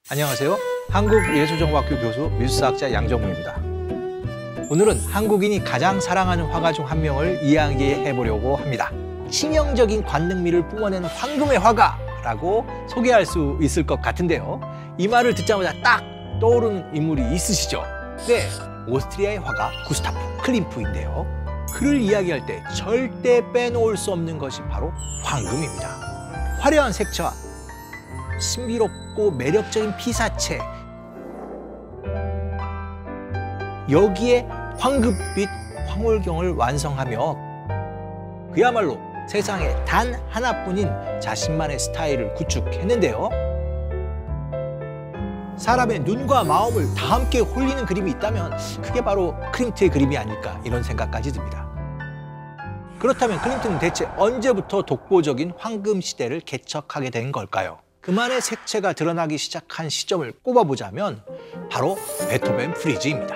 안녕하세요. 한국예술정보학교 교수 미술사학자 양정무입니다. 오늘은 한국인이 가장 사랑하는 화가 중 한 명을 이야기해 보려고 합니다. 치명적인 관능미를 뿜어내는 황금의 화가라고 소개할 수 있을 것 같은데요. 이 말을 듣자마자 딱 떠오르는 인물이 있으시죠? 네, 오스트리아의 화가 구스타프 클림트인데요. 그를 이야기할 때 절대 빼놓을 수 없는 것이 바로 황금입니다. 화려한 색채와 신비롭고 매력적인 피사체, 여기에 황금빛 황홀경을 완성하며 그야말로 세상에 단 하나뿐인 자신만의 스타일을 구축했는데요. 사람의 눈과 마음을 다 함께 홀리는 그림이 있다면 그게 바로 클림트의 그림이 아닐까, 이런 생각까지 듭니다. 그렇다면 클림트는 대체 언제부터 독보적인 황금 시대를 개척하게 된 걸까요? 그만의 색채가 드러나기 시작한 시점을 꼽아보자면 바로 베토벤 프리즈입니다.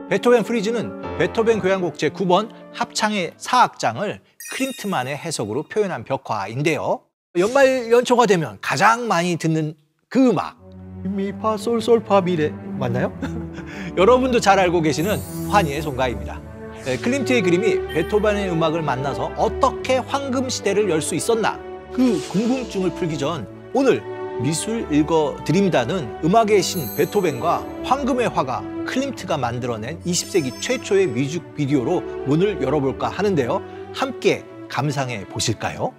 베토벤 프리즈는 베토벤 교향곡 제9번 합창의 사악장을 클림트만의 해석으로 표현한 벽화인데요. 연말 연초가 되면 가장 많이 듣는 그 음악, 미파솔솔파미레 맞나요? 여러분도 잘 알고 계시는 환희의 송가입니다. 클림트의 그림이 베토벤의 음악을 만나서 어떻게 황금 시대를 열 수 있었나, 그 궁금증을 풀기 전 오늘 미술 읽어드립니다는 음악의 신 베토벤과 황금의 화가 클림트가 만들어낸 20세기 최초의 뮤직비디오로 문을 열어볼까 하는데요. 함께 감상해 보실까요?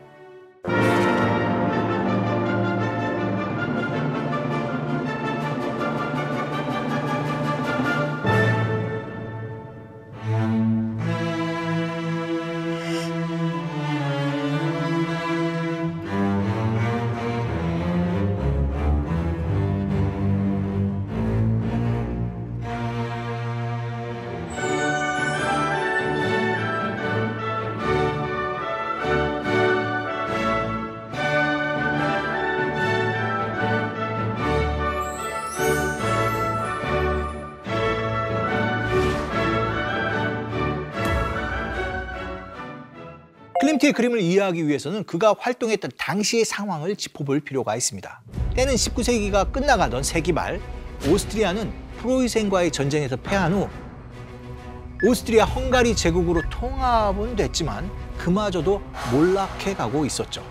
클림트의 그림을 이해하기 위해서는 그가 활동했던 당시의 상황을 짚어볼 필요가 있습니다. 때는 19세기가 끝나가던 세기 말, 오스트리아는 프로이센과의 전쟁에서 패한 후 오스트리아 헝가리 제국으로 통합은 됐지만 그마저도 몰락해 가고 있었죠.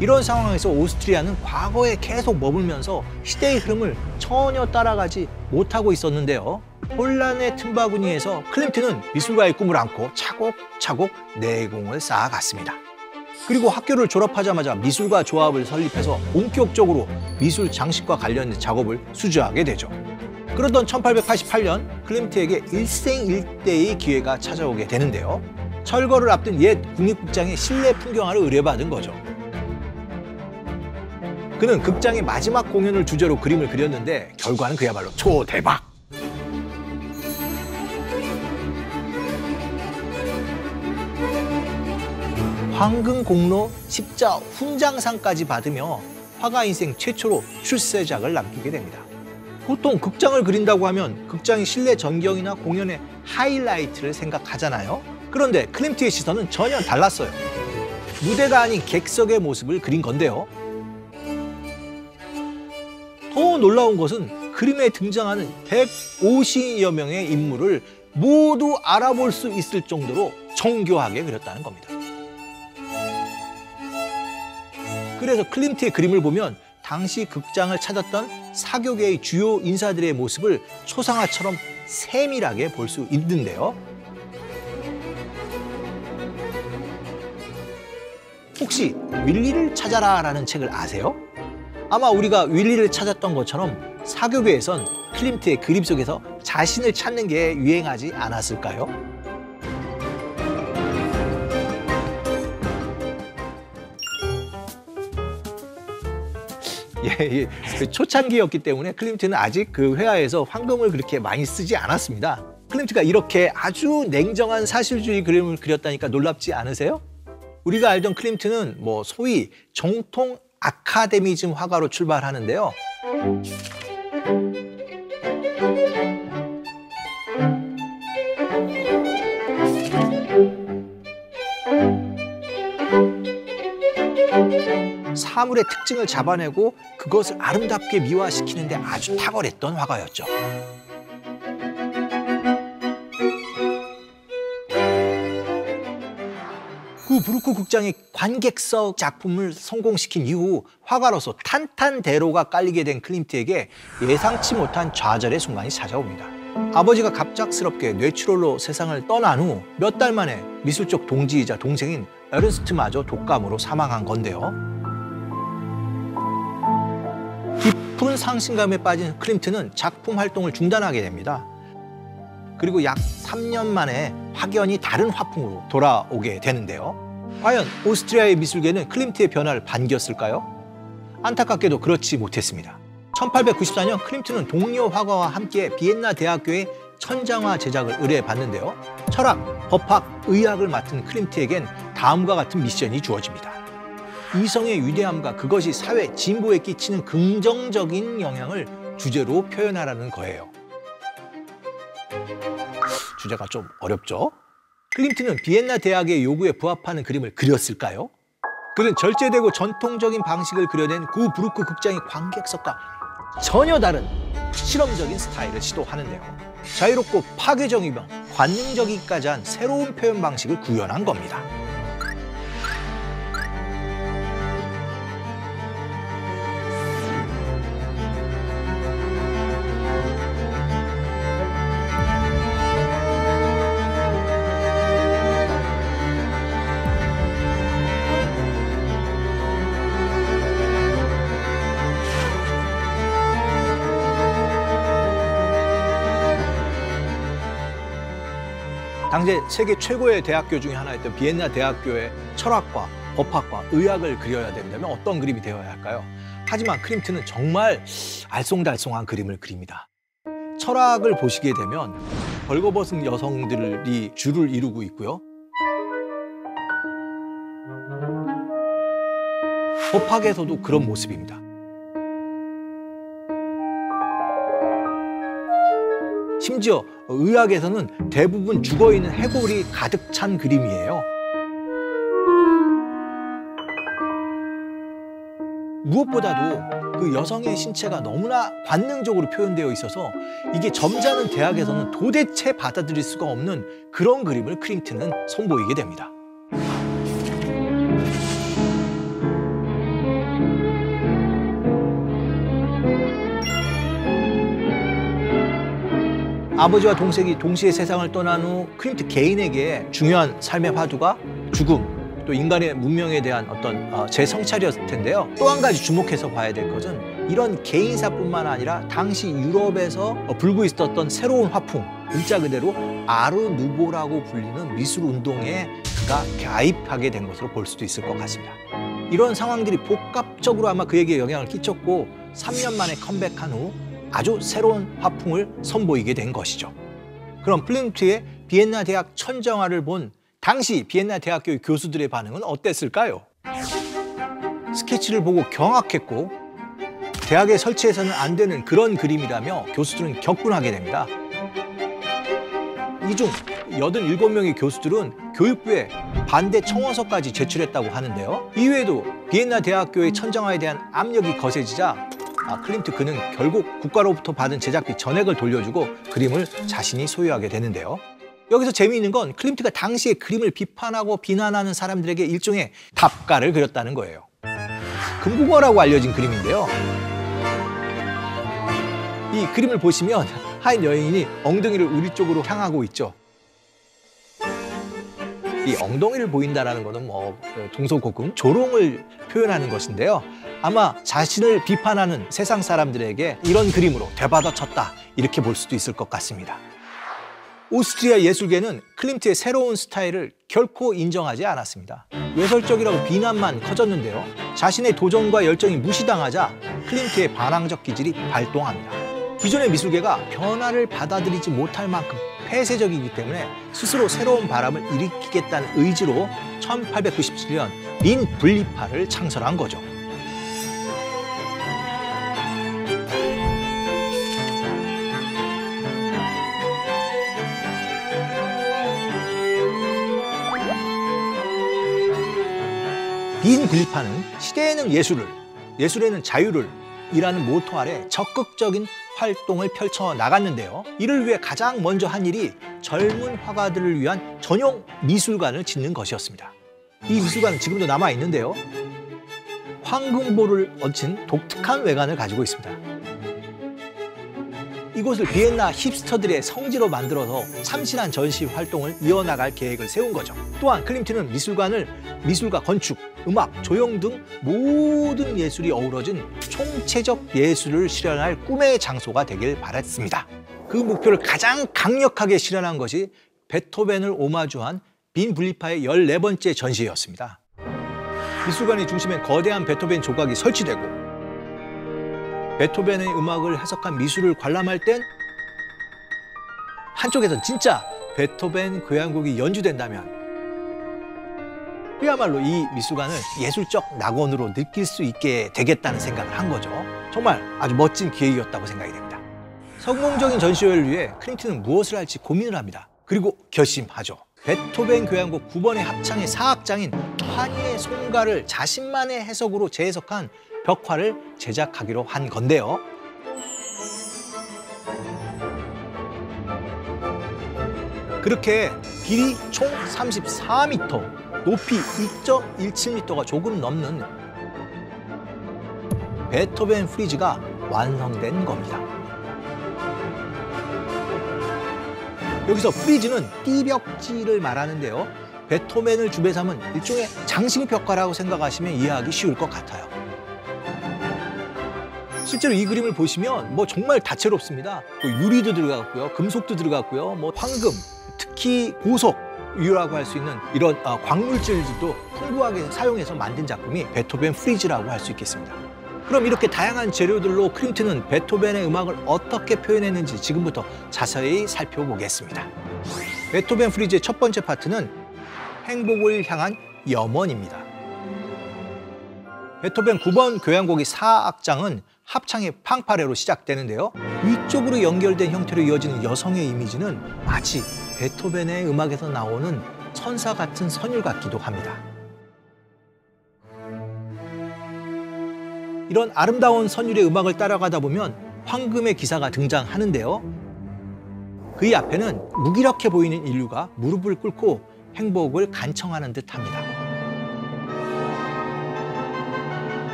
이런 상황에서 오스트리아는 과거에 계속 머물면서 시대의 흐름을 전혀 따라가지 못하고 있었는데요. 혼란의 틈바구니에서 클림트는 미술가의 꿈을 안고 차곡차곡 내공을 쌓아갔습니다. 그리고 학교를 졸업하자마자 미술가 조합을 설립해서 본격적으로 미술 장식과 관련된 작업을 수주하게 되죠. 그러던 1888년 클림트에게 일생일대의 기회가 찾아오게 되는데요. 철거를 앞둔 옛 국립극장의 실내 풍경화를 의뢰받은 거죠. 그는 극장의 마지막 공연을 주제로 그림을 그렸는데 결과는 그야말로 초대박! 황금공로 십자 훈장상까지 받으며 화가 인생 최초로 출세작을 남기게 됩니다. 보통 극장을 그린다고 하면 극장의 실내 전경이나 공연의 하이라이트를 생각하잖아요. 그런데 클림트의 시선은 전혀 달랐어요. 무대가 아닌 객석의 모습을 그린 건데요. 더 놀라운 것은 그림에 등장하는 150여 명의 인물을 모두 알아볼 수 있을 정도로 정교하게 그렸다는 겁니다. 그래서 클림트의 그림을 보면 당시 극장을 찾았던 사교계의 주요 인사들의 모습을 초상화처럼 세밀하게 볼 수 있는데요. 혹시 윌리를 찾아라 라는 책을 아세요? 아마 우리가 윌리를 찾았던 것처럼 사교계에선 클림트의 그림 속에서 자신을 찾는 게 유행하지 않았을까요? 예, 그 초창기였기 때문에 클림트는 아직 그 회화에서 황금을 그렇게 많이 쓰지 않았습니다. 클림트가 이렇게 아주 냉정한 사실주의 그림을 그렸다니까 놀랍지 않으세요? 우리가 알던 클림트는 소위 정통 아카데미즘 화가로 출발하는데요. 사물의 특징을 잡아내고 그것을 아름답게 미화시키는 데 아주 탁월했던 화가였죠. 그 브루크 극장의 관객석 작품을 성공시킨 이후 화가로서 탄탄대로가 깔리게 된 클림트에게 예상치 못한 좌절의 순간이 찾아옵니다. 아버지가 갑작스럽게 뇌출혈로 세상을 떠난 후 몇 달 만에 미술적 동지이자 동생인 에른스트마저 독감으로 사망한 건데요. 깊은 상심감에 빠진 클림트는 작품 활동을 중단하게 됩니다. 그리고 약 3년 만에 확연히 다른 화풍으로 돌아오게 되는데요. 과연 오스트리아의 미술계는 클림트의 변화를 반겼을까요? 안타깝게도 그렇지 못했습니다. 1894년 클림트는 동료 화가와 함께 비엔나 대학교의 천장화 제작을 의뢰받는데요. 철학, 법학, 의학을 맡은 클림트에겐 다음과 같은 미션이 주어집니다. 이성의 위대함과 그것이 사회 진보에 끼치는 긍정적인 영향을 주제로 표현하라는 거예요. 주제가 좀 어렵죠? 클림트는 비엔나 대학의 요구에 부합하는 그림을 그렸을까요? 그는 절제되고 전통적인 방식을 그려낸 구 브루크 극장의 관객석과 전혀 다른 실험적인 스타일을 시도하는데요. 자유롭고 파괴적이며 관능적이기까지 한 새로운 표현 방식을 구현한 겁니다. 당시 세계 최고의 대학교 중에 하나였던 비엔나 대학교의 철학과 법학과 의학을 그려야 된다면 어떤 그림이 되어야 할까요? 하지만 클림트는 정말 알쏭달쏭한 그림을 그립니다. 철학을 보시게 되면 벌거벗은 여성들이 줄을 이루고 있고요. 법학에서도 그런 모습입니다. 심지어 의학에서는 대부분 죽어있는 해골이 가득 찬 그림이에요. 무엇보다도 그 여성의 신체가 너무나 관능적으로 표현되어 있어서 이게 점잖은 대학에서는 도대체 받아들일 수가 없는 그런 그림을 클림트는 선보이게 됩니다. 아버지와 동생이 동시에 세상을 떠난 후 클림트 개인에게 중요한 삶의 화두가 죽음, 또 인간의 문명에 대한 어떤 재성찰이었을 텐데요. 또 한 가지 주목해서 봐야 될 것은 이런 개인사뿐만 아니라 당시 유럽에서 불고 있었던 새로운 화풍, 글자 그대로 아르누보라고 불리는 미술운동에 그가 가입하게 된 것으로 볼 수도 있을 것 같습니다. 이런 상황들이 복합적으로 아마 그에게 영향을 끼쳤고 3년 만에 컴백한 후 아주 새로운 화풍을 선보이게 된 것이죠. 그럼 클림트의 비엔나 대학 천정화를 본 당시 비엔나 대학교의 교수들의 반응은 어땠을까요? 스케치를 보고 경악했고 대학에 설치해서는 안 되는 그런 그림이라며 교수들은 격분하게 됩니다. 이 중 87명의 교수들은 교육부에 반대 청원서까지 제출했다고 하는데요. 이외에도 비엔나 대학교의 천정화에 대한 압력이 거세지자 클림트 그는 결국 국가로부터 받은 제작비 전액을 돌려주고 그림을 자신이 소유하게 되는데요. 여기서 재미있는 건 클림트가 당시에 그림을 비판하고 비난하는 사람들에게 일종의 답가를 그렸다는 거예요. 금붕어라고 알려진 그림인데요. 이 그림을 보시면 한 여인이 엉덩이를 우리 쪽으로 향하고 있죠. 이 엉덩이를 보인다는 것은 동서고금, 조롱을 표현하는 것인데요. 아마 자신을 비판하는 세상 사람들에게 이런 그림으로 되받아쳤다 이렇게 볼 수도 있을 것 같습니다. 오스트리아 예술계는 클림트의 새로운 스타일을 결코 인정하지 않았습니다. 외설적이라고 비난만 커졌는데요. 자신의 도전과 열정이 무시당하자 클림트의 반항적 기질이 발동합니다. 기존의 미술계가 변화를 받아들이지 못할 만큼 폐쇄적이기 때문에 스스로 새로운 바람을 일으키겠다는 의지로 1897년 린 분리파를 창설한 거죠. 빈 분리파는 시대에는 예술을, 예술에는 자유를 이라는 모토 아래 적극적인 활동을 펼쳐 나갔는데요. 이를 위해 가장 먼저 한 일이 젊은 화가들을 위한 전용 미술관을 짓는 것이었습니다. 이 미술관은 지금도 남아 있는데요. 황금볼을 얹힌 독특한 외관을 가지고 있습니다. 이곳을 비엔나 힙스터들의 성지로 만들어서 참신한 전시 활동을 이어나갈 계획을 세운 거죠. 또한 클림트는 미술관을 미술과 건축, 음악, 조형 등 모든 예술이 어우러진 총체적 예술을 실현할 꿈의 장소가 되길 바랐습니다. 그 목표를 가장 강력하게 실현한 것이 베토벤을 오마주한 빈 분리파의 14번째 전시회였습니다. 미술관의 중심엔 거대한 베토벤 조각이 설치되고 베토벤의 음악을 해석한 미술을 관람할 땐 한쪽에선 진짜 베토벤 교향곡이 연주된다면 그야말로 이 미술관을 예술적 낙원으로 느낄 수 있게 되겠다는 생각을 한 거죠. 정말 아주 멋진 기획이었다고 생각이 됩니다. 성공적인 전시회를 위해 클림트는 무엇을 할지 고민을 합니다. 그리고 결심하죠. 베토벤 교향곡 9번의 합창의 사악장인 환희의 송가를 자신만의 해석으로 재해석한 벽화를 제작하기로 한 건데요. 그렇게 길이 총 34m, 높이 2.17m가 조금 넘는 베토벤 프리즈가 완성된 겁니다. 여기서 프리즈는 띠벽지를 말하는데요. 베토벤을 주배 삼은 일종의 장식 벽화라고 생각하시면 이해하기 쉬울 것 같아요. 실제로 이 그림을 보시면 정말 다채롭습니다. 유리도 들어갔고요, 금속도 들어갔고요, 황금, 특히 보석유라고 할 수 있는 이런 광물질들도 풍부하게 사용해서 만든 작품이 베토벤 프리즈라고 할 수 있겠습니다. 그럼 이렇게 다양한 재료들로 클림트는 베토벤의 음악을 어떻게 표현했는지 지금부터 자세히 살펴보겠습니다. 베토벤 프리즈의 첫 번째 파트는 행복을 향한 염원입니다. 베토벤 9번 교향곡의 4악장은 합창의 팡파레로 시작되는데요. 위쪽으로 연결된 형태로 이어지는 여성의 이미지는 마치 베토벤의 음악에서 나오는 천사 같은 선율 같기도 합니다. 이런 아름다운 선율의 음악을 따라가다 보면 황금의 기사가 등장하는데요. 그의 앞에는 무기력해 보이는 인류가 무릎을 꿇고 행복을 간청하는 듯합니다.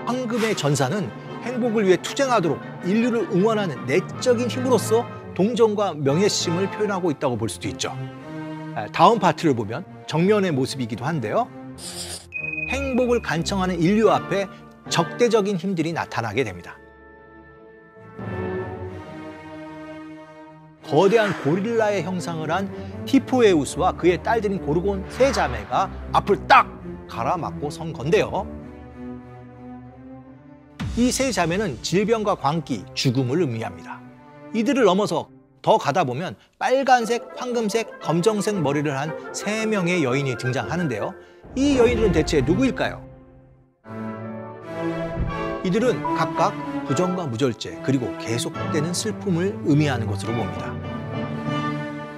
황금의 전사는 행복을 위해 투쟁하도록 인류를 응원하는 내적인 힘으로써 동정과 명예심을 표현하고 있다고 볼 수도 있죠. 다음 파트를 보면 정면의 모습이기도 한데요. 행복을 간청하는 인류 앞에 적대적인 힘들이 나타나게 됩니다. 거대한 고릴라의 형상을 한 티포에우스와 그의 딸들인 고르곤 세 자매가 앞을 딱 가로막고 선 건데요. 이 세 자매는 질병과 광기, 죽음을 의미합니다. 이들을 넘어서 더 가다 보면 빨간색, 황금색, 검정색 머리를 한 3명의 여인이 등장하는데요. 이 여인들은 대체 누구일까요? 이들은 각각 부정과 무절제 그리고 계속되는 슬픔을 의미하는 것으로 봅니다.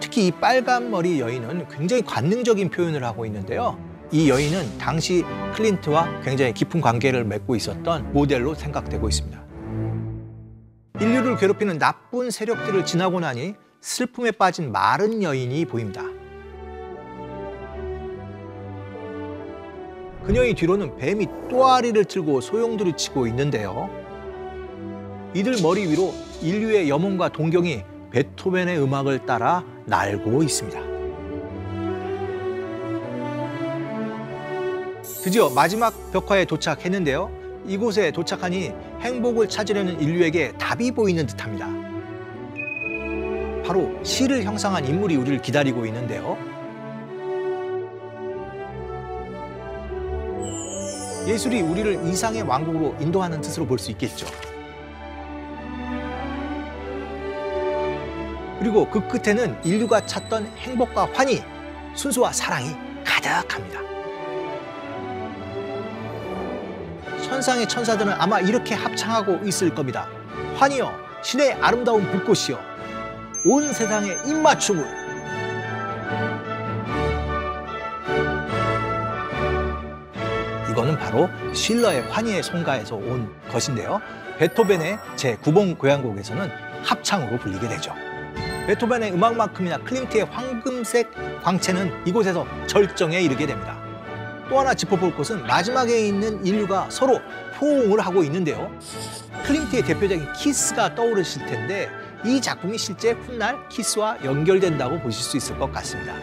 특히 이 빨간 머리 여인은 굉장히 관능적인 표현을 하고 있는데요. 이 여인은 당시 클림트와 굉장히 깊은 관계를 맺고 있었던 모델로 생각되고 있습니다. 인류를 괴롭히는 나쁜 세력들을 지나고 나니 슬픔에 빠진 마른 여인이 보입니다. 그녀의 뒤로는 뱀이 또아리를 틀고 소용돌이 치고 있는데요. 이들 머리 위로 인류의 염원과 동경이 베토벤의 음악을 따라 날고 있습니다. 드디어 마지막 벽화에 도착했는데요. 이곳에 도착하니 행복을 찾으려는 인류에게 답이 보이는 듯합니다. 바로 시를 형상한 인물이 우리를 기다리고 있는데요. 예술이 우리를 이상의 왕국으로 인도하는 뜻으로 볼 수 있겠죠. 그리고 그 끝에는 인류가 찾던 행복과 환희, 순수와 사랑이 가득합니다. 천상의 천사들은 아마 이렇게 합창하고 있을 겁니다. 환희여, 신의 아름다운 불꽃이여, 온 세상의 입맞춤을. 이거는 바로 실러의 환희의 송가에서 온 것인데요. 베토벤의 제9번 교향곡에서는 합창으로 불리게 되죠. 베토벤의 음악만큼이나 클림트의 황금색 광채는 이곳에서 절정에 이르게 됩니다. 또 하나 짚어볼 것은 마지막에 있는 인류가 서로 포옹을 하고 있는데요. 클림트의 대표적인 키스가 떠오르실 텐데 이 작품이 실제 훗날 키스와 연결된다고 보실 수 있을 것 같습니다.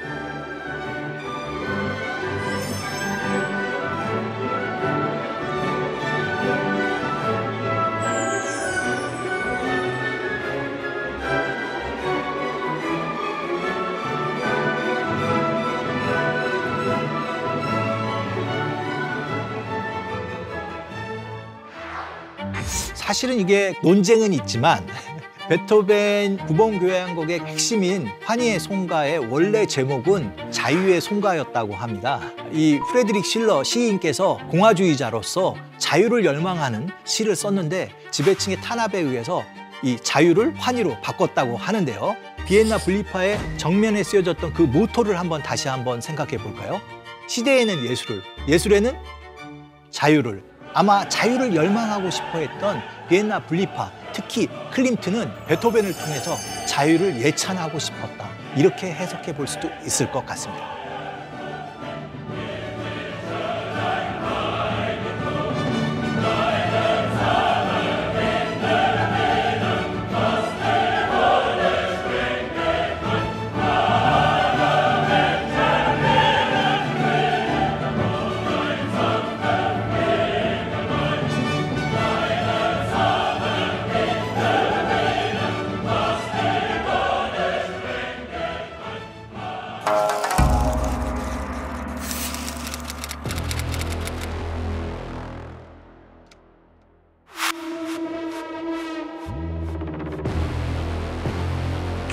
사실은 이게 논쟁은 있지만 베토벤 9번 교향곡의 핵심인 환희의 송가의 원래 제목은 자유의 송가였다고 합니다. 이 프레드릭 실러 시인께서 공화주의자로서 자유를 열망하는 시를 썼는데 지배층의 탄압에 의해서 이 자유를 환희로 바꿨다고 하는데요. 비엔나 분리파의 정면에 쓰여졌던 그 모토를 다시 한번 생각해 볼까요? 시대에는 예술을, 예술에는 자유를. 아마 자유를 열망하고 싶어 했던 비엔나 분리파, 특히 클림트는 베토벤을 통해서 자유를 예찬하고 싶었다. 이렇게 해석해 볼 수도 있을 것 같습니다.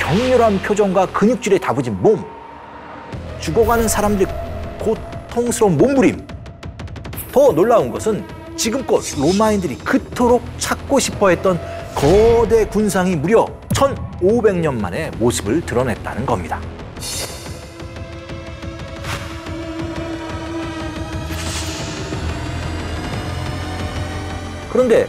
격렬한 표정과 근육질에 다부진 몸, 죽어가는 사람들의 고통스러운 몸부림. 더 놀라운 것은 지금껏 로마인들이 그토록 찾고 싶어했던 거대 군상이 무려 1500년 만에 모습을 드러냈다는 겁니다. 그런데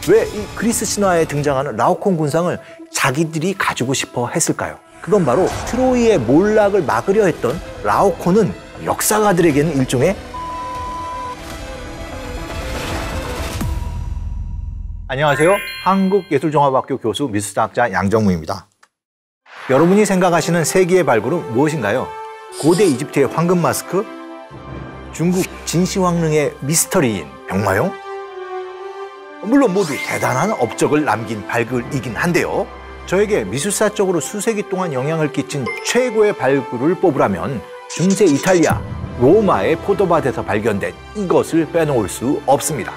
왜 이 그리스 신화에 등장하는 라오콘 군상을 자기들이 가지고 싶어 했을까요? 그건 바로 트로이의 몰락을 막으려 했던 라오콘은 역사가들에게는 일종의 안녕하세요. 한국예술종합학교 교수 미술사학자 양정무입니다. 여러분이 생각하시는 세기의 발굴은 무엇인가요? 고대 이집트의 황금 마스크? 중국 진시황릉의 미스터리인 병마용? 물론 모두 대단한 업적을 남긴 발굴이긴 한데요. 저에게 미술사 쪽으로 수세기 동안 영향을 끼친 최고의 발굴을 뽑으라면 중세 이탈리아, 로마의 포도밭에서 발견된 이것을 빼놓을 수 없습니다.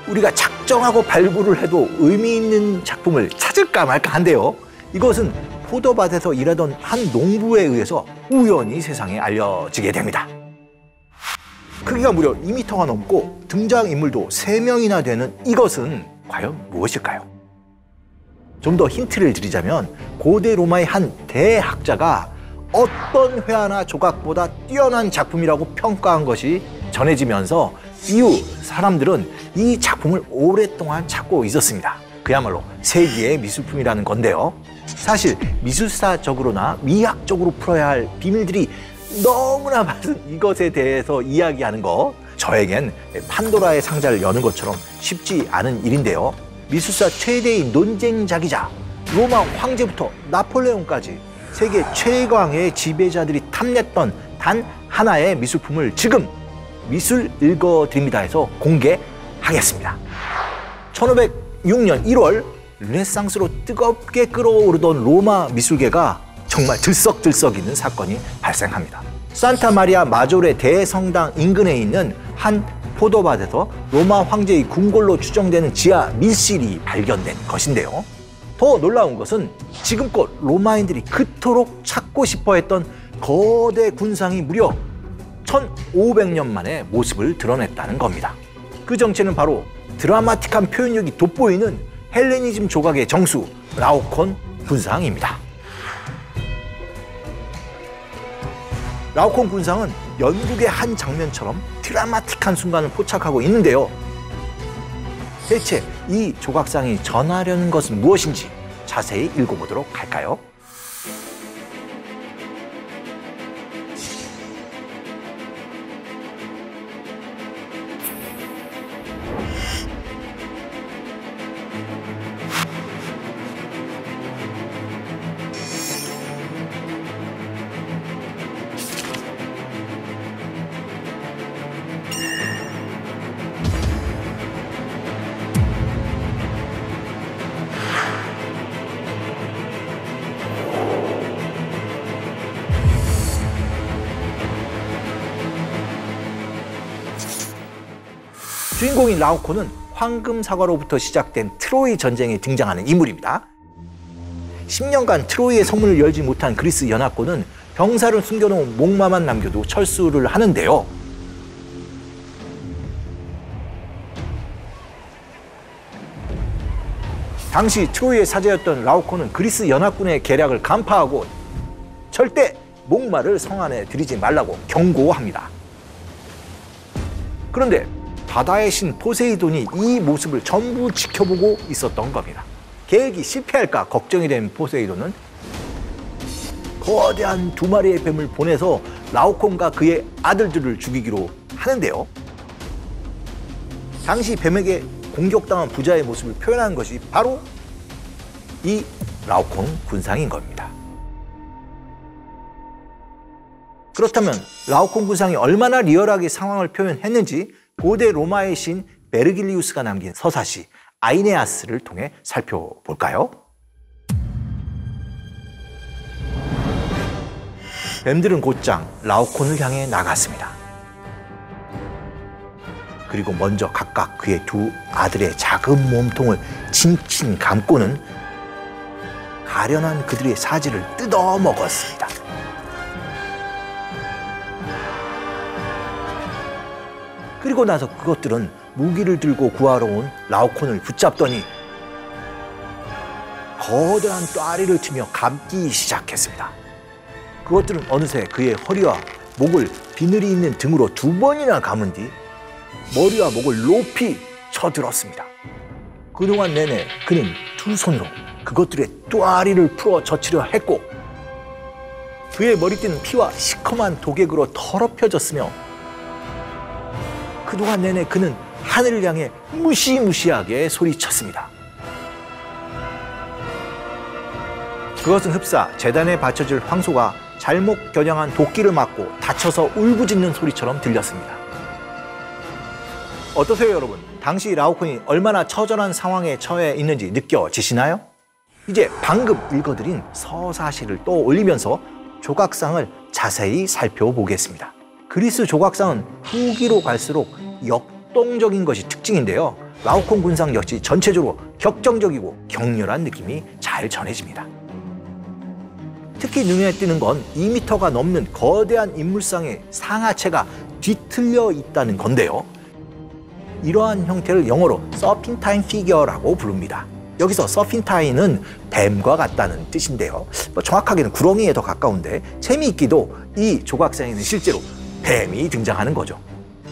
우리가 작정하고 발굴을 해도 의미 있는 작품을 찾을까 말까 한데요. 이것은 포도밭에서 일하던 한 농부에 의해서 우연히 세상에 알려지게 됩니다. 크기가 무려 2m가 넘고 등장인물도 3명이나 되는 이것은 과연 무엇일까요? 좀 더 힌트를 드리자면 고대 로마의 한 대학자가 어떤 회화나 조각보다 뛰어난 작품이라고 평가한 것이 전해지면서 이후 사람들은 이 작품을 오랫동안 찾고 있었습니다. 그야말로 세기의 미술품이라는 건데요. 사실 미술사적으로나 미학적으로 풀어야 할 비밀들이 너무나 많은 이것에 대해서 이야기하는 거, 저에겐 판도라의 상자를 여는 것처럼 쉽지 않은 일인데요. 미술사 최대의 논쟁작이자 로마 황제부터 나폴레옹까지 세계 최강의 지배자들이 탐냈던 단 하나의 미술품을 지금 미술 읽어드립니다에서 공개하겠습니다. 1506년 1월 르네상스로 뜨겁게 끓어오르던 로마 미술계가 정말 들썩들썩이는 사건이 발생합니다. 산타 마리아 마조레 대성당 인근에 있는 한 포도밭에서 로마 황제의 궁궐로 추정되는 지하 밀실이 발견된 것인데요. 더 놀라운 것은 지금껏 로마인들이 그토록 찾고 싶어했던 거대 군상이 무려 1500년 만에 모습을 드러냈다는 겁니다. 그 정체는 바로 드라마틱한 표현력이 돋보이는 헬레니즘 조각의 정수 라오콘 군상입니다. 라오콘 군상은 연극의 한 장면처럼 드라마틱한 순간을 포착하고 있는데요. 대체 이 조각상이 전하려는 것은 무엇인지 자세히 읽어보도록 할까요? 주인공인 라오콘은 황금 사과로부터 시작된 트로이 전쟁에 등장하는 인물입니다. 10년간 트로이의 성문을 열지 못한 그리스 연합군은 병사를 숨겨놓은 목마만 남겨도 철수를 하는데요. 당시 트로이의 사제였던 라오콘은 그리스 연합군의 계략을 간파하고 절대 목마를 성 안에 들이지 말라고 경고합니다. 그런데 바다의 신 포세이돈이 이 모습을 전부 지켜보고 있었던 겁니다. 계획이 실패할까 걱정이 된 포세이돈은 거대한 2마리의 뱀을 보내서 라오콘과 그의 아들들을 죽이기로 하는데요. 당시 뱀에게 공격당한 부자의 모습을 표현한 것이 바로 이 라오콘 군상인 겁니다. 그렇다면 라오콘 군상이 얼마나 리얼하게 상황을 표현했는지 고대 로마의 신 베르길리우스가 남긴 서사시 아이네아스를 통해 살펴볼까요? 뱀들은 곧장 라오콘을 향해 나갔습니다. 그리고 먼저 각각 그의 2 아들의 작은 몸통을 칭칭 감고는 가련한 그들의 사지를 뜯어 먹었습니다. 그리고 나서 그것들은 무기를 들고 구하러 온 라오콘을 붙잡더니 거대한 뙬리를 치며 감기 시작했습니다. 그것들은 어느새 그의 허리와 목을 비늘이 있는 등으로 2번이나 감은 뒤 머리와 목을 높이 쳐들었습니다. 그동안 내내 그는 2 손으로 그것들의 뙬리를 풀어 젖히려 했고 그의 머리띠는 피와 시커먼 독액으로 더럽혀졌으며 그동안 내내 그는 하늘을 향해 무시무시하게 소리쳤습니다. 그것은 흡사 제단에 바쳐질 황소가 잘못 겨냥한 도끼를 맞고 다쳐서 울부짖는 소리처럼 들렸습니다. 어떠세요, 여러분? 당시 라오콘이 얼마나 처절한 상황에 처해 있는지 느껴지시나요? 이제 방금 읽어드린 서사시를 떠올리면서 조각상을 자세히 살펴보겠습니다. 그리스 조각상은 후기로 갈수록 역동적인 것이 특징인데요. 라오콘 군상 역시 전체적으로 격정적이고 격렬한 느낌이 잘 전해집니다. 특히 눈에 띄는 건 2m가 넘는 거대한 인물상의 상하체가 뒤틀려 있다는 건데요. 이러한 형태를 영어로 서핀타인 피겨라고 부릅니다. 여기서 서핀타인은 뱀과 같다는 뜻인데요. 정확하게는 구렁이에 더 가까운데 재미있기도 이 조각상에는 실제로 뱀이 등장하는 거죠.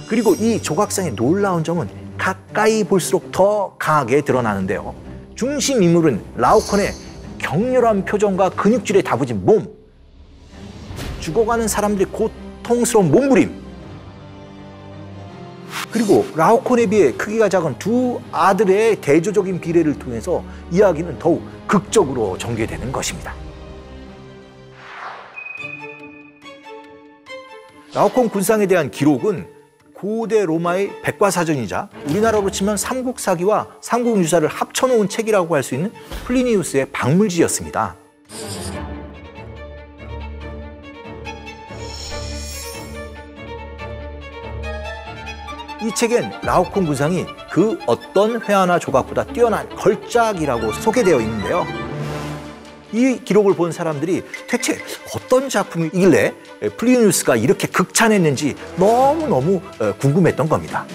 그리고 이 조각상의 놀라운 점은 가까이 볼수록 더 강하게 드러나는데요. 중심 인물은 라오콘의 격렬한 표정과 근육질에 다부진 몸, 죽어가는 사람들의 고통스러운 몸부림, 그리고 라오콘에 비해 크기가 작은 2 아들의 대조적인 비례를 통해서 이야기는 더욱 극적으로 전개되는 것입니다. 라오콘 군상에 대한 기록은 고대 로마의 백과사전이자 우리나라로 치면 삼국사기와 삼국유사를 합쳐놓은 책이라고 할 수 있는 플리니우스의 박물지였습니다. 이 책엔 라오콘 군상이 그 어떤 회화나 조각보다 뛰어난 걸작이라고 소개되어 있는데요. 이 기록을 본 사람들이 대체 어떤 작품이길래 플리니우스가 이렇게 극찬했는지 너무너무 궁금했던 겁니다.